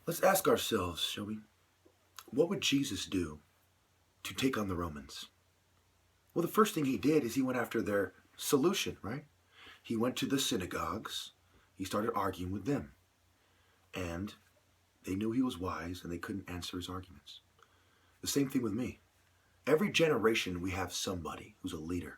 Let's ask ourselves, shall we? What would Jesus do to take on the Romans? Well, the first thing he did is he went after their solution, right? He went to the synagogues. He started arguing with them. And they knew he was wise and they couldn't answer his arguments. The same thing with me. Every generation we have somebody who's a leader.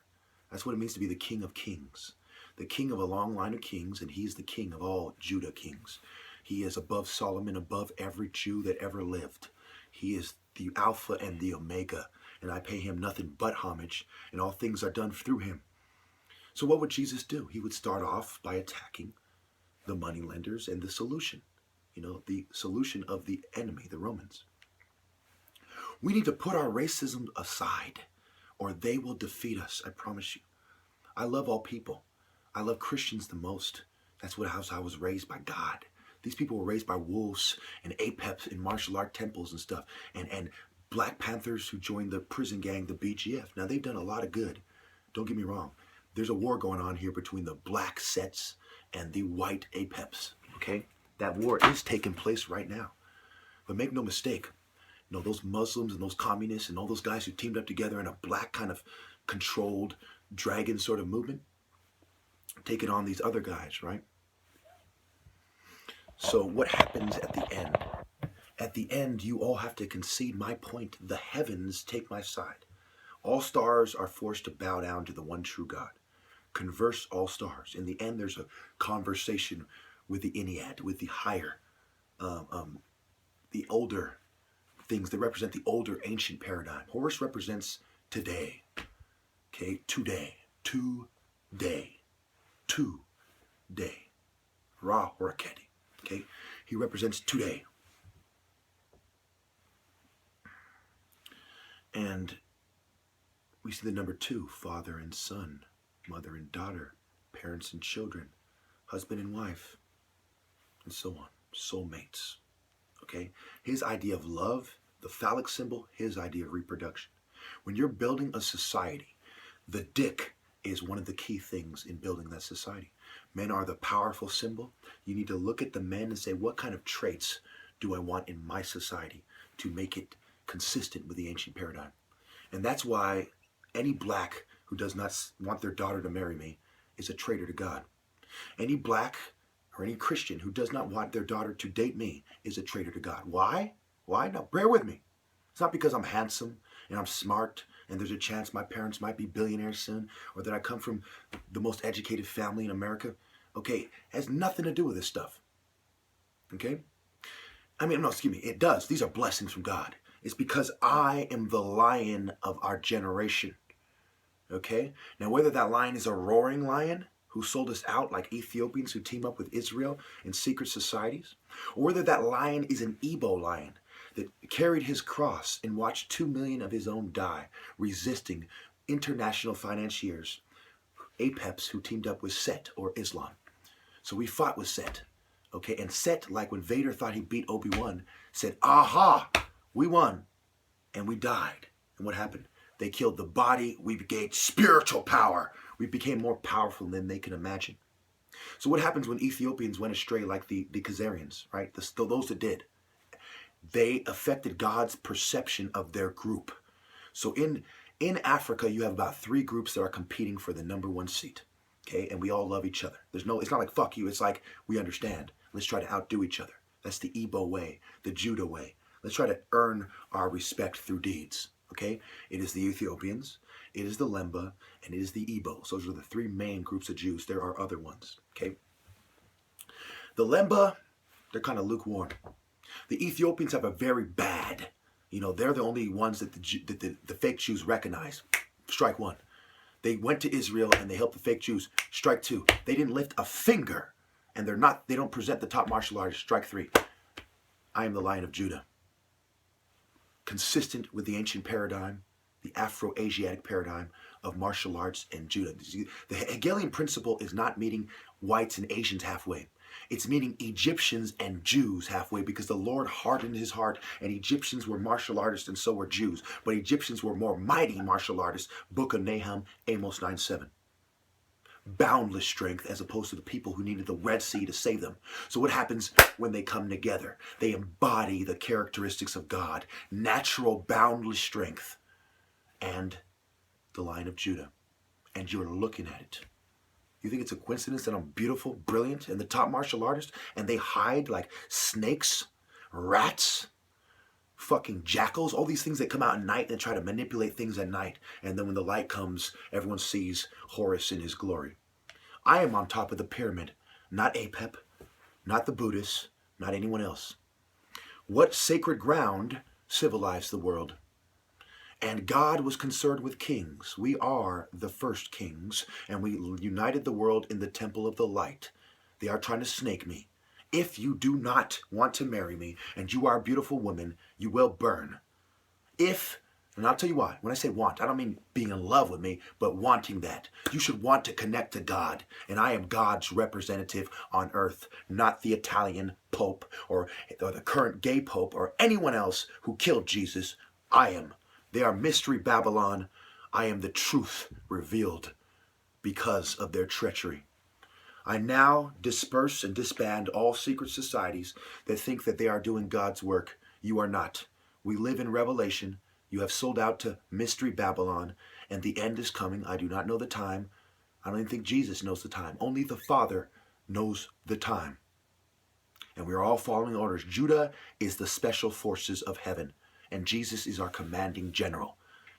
That's what it means to be the King of Kings. The king of a long line of kings, and he's the king of all Judah kings. He is above Solomon, above every Jew that ever lived. He is the Alpha and the Omega, and I pay him nothing but homage, and all things are done through him. So what would Jesus do? He would start off by attacking the moneylenders and the solution. The solution of the enemy, the Romans. We need to put our racism aside, or they will defeat us, I promise you. I love all people. I love Christians the most. That's how I was raised by God. These people were raised by wolves and apeps in martial art temples and stuff. And Black Panthers who joined the prison gang, the BGF. Now, they've done a lot of good. Don't get me wrong. There's a war going on here between the black sets and the white apeps, okay? That war is taking place right now. But make no mistake, those Muslims and those communists and all those guys who teamed up together in a black kind of controlled dragon sort of movement, taking on these other guys, right? So what happens at the end? At the end, you all have to concede my point. The heavens take my side. All stars are forced to bow down to the one true God. Converse all stars. In the end, there's a conversation with the Ennead, with the higher, the older things that represent the older ancient paradigm. Horus represents today. Okay, today. Ra Horaketi. Okay, he represents today. And we see the number 2, father and son, mother and daughter, parents and children, husband and wife, and so on. Soulmates. Okay, his idea of love, the phallic symbol, his idea of reproduction. When you're building a society, the dick is one of the key things in building that society. Men are the powerful symbol. You need to look at the men and say, what kind of traits do I want in my society to make it consistent with the ancient paradigm? And that's why any black who does not want their daughter to marry me is a traitor to God. Any black or any Christian who does not want their daughter to date me is a traitor to God. Why? Now, bear with me. It's not because I'm handsome and I'm smart and there's a chance my parents might be billionaires soon, or that I come from the most educated family in America. Okay, it has nothing to do with this stuff. Okay? It does. These are blessings from God. It's because I am the lion of our generation. Okay? Now, whether that lion is a roaring lion who sold us out like Ethiopians who team up with Israel in secret societies, or whether that lion is an Igbo lion that carried his cross and watched 2 million of his own die, resisting international financiers, apeps who teamed up with Set or Islam. So we fought with Set, okay? And Set, like when Vader thought he beat Obi-Wan, said, aha, we won, and we died. And what happened? They killed the body, we gained spiritual power. We became more powerful than they can imagine. So what happens when Ethiopians went astray like the Khazarians, right? Those that did. They affected God's perception of their group. So in Africa, you have about 3 groups that are competing for the number 1 seat. Okay, and we all love each other. It's not like fuck you. It's like we understand. Let's try to outdo each other. That's the Igbo way, the Judah way. Let's try to earn our respect through deeds. Okay, it is the Ethiopians, it is the Lemba, and it is the Igbo. So those are the 3 main groups of Jews. There are other ones. Okay, the Lemba, they're kind of lukewarm. The Ethiopians have a very bad, they're the only ones that the fake Jews recognize. Strike 1. They went to Israel and they helped the fake Jews. Strike 2. They didn't lift a finger, and they don't present the top martial artist. Strike 3. I am the Lion of Judah. Consistent with the ancient paradigm, the Afro-Asiatic paradigm of martial arts and Judah. The Hegelian principle is not meeting whites and Asians halfway. It's meeting Egyptians and Jews halfway, because the Lord hardened his heart, and Egyptians were martial artists and so were Jews. But Egyptians were more mighty martial artists. Book of Nahum, Amos 9:7. boundless strength as opposed to the people who needed the Red Sea to save them. So what happens when they come together? They embody the characteristics of God, natural boundless strength, and the Lion of Judah. And you're looking at it. You think it's a coincidence that I'm beautiful, brilliant, and the top martial artist, and they hide like snakes, rats, fucking jackals, all these things that come out at night and try to manipulate things at night. And then when the light comes, everyone sees Horus in his glory. I am on top of the pyramid, not Apep, not the Buddhists, not anyone else. What sacred ground civilized the world? And God was concerned with kings. We are the first kings, and we united the world in the temple of the light. They are trying to snake me. If you do not want to marry me, and you are a beautiful woman, you will burn. And I'll tell you why. When I say want, I don't mean being in love with me, but wanting that. You should want to connect to God, and I am God's representative on earth, not the Italian Pope or the current gay Pope or anyone else who killed Jesus. I am. They are mystery Babylon. I am the truth revealed because of their treachery. I now disperse and disband all secret societies that think that they are doing God's work. You are not. We live in revelation. You have sold out to mystery Babylon, and the end is coming. I do not know the time. I don't even think Jesus knows the time. Only the Father knows the time. And we are all following orders. Judah is the special forces of heaven, and Jesus is our commanding general.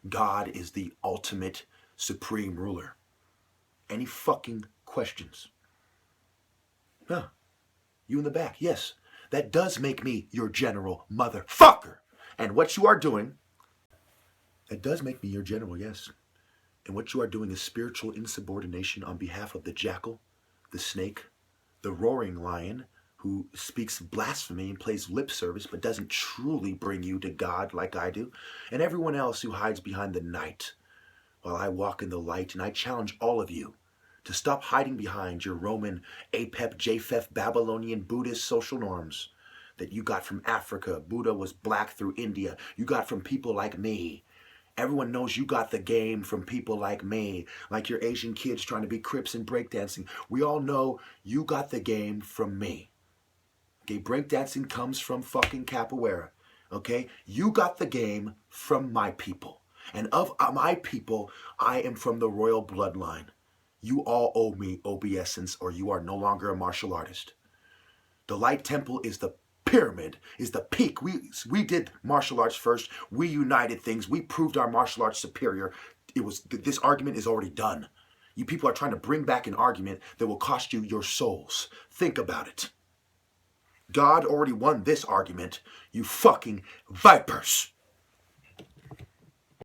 God is the ultimate supreme ruler. Any fucking questions? Huh. You in the back. Yes, that does make me your general, motherfucker. And what you are doing, that does make me your general, yes. And what you are doing is spiritual insubordination on behalf of the jackal, the snake, the roaring lion, who speaks blasphemy and plays lip service but doesn't truly bring you to God like I do, and everyone else who hides behind the night while I walk in the light. And I challenge all of you to stop hiding behind your Roman, Apep, Japheth, Babylonian, Buddhist social norms that you got from Africa. Buddha was black through India. You got from people like me. Everyone knows you got the game from people like me, like your Asian kids trying to be Crips and breakdancing. We all know you got the game from me. Okay, breakdancing comes from fucking capoeira. Okay, you got the game from my people. And of my people, I am from the royal bloodline. You all owe me obeisance, or you are no longer a martial artist. The Light Temple is the pyramid, is the peak. We did martial arts first. We united things. We proved our martial arts superior. This argument is already done. You people are trying to bring back an argument that will cost you your souls. Think about it. God already won this argument, you fucking vipers.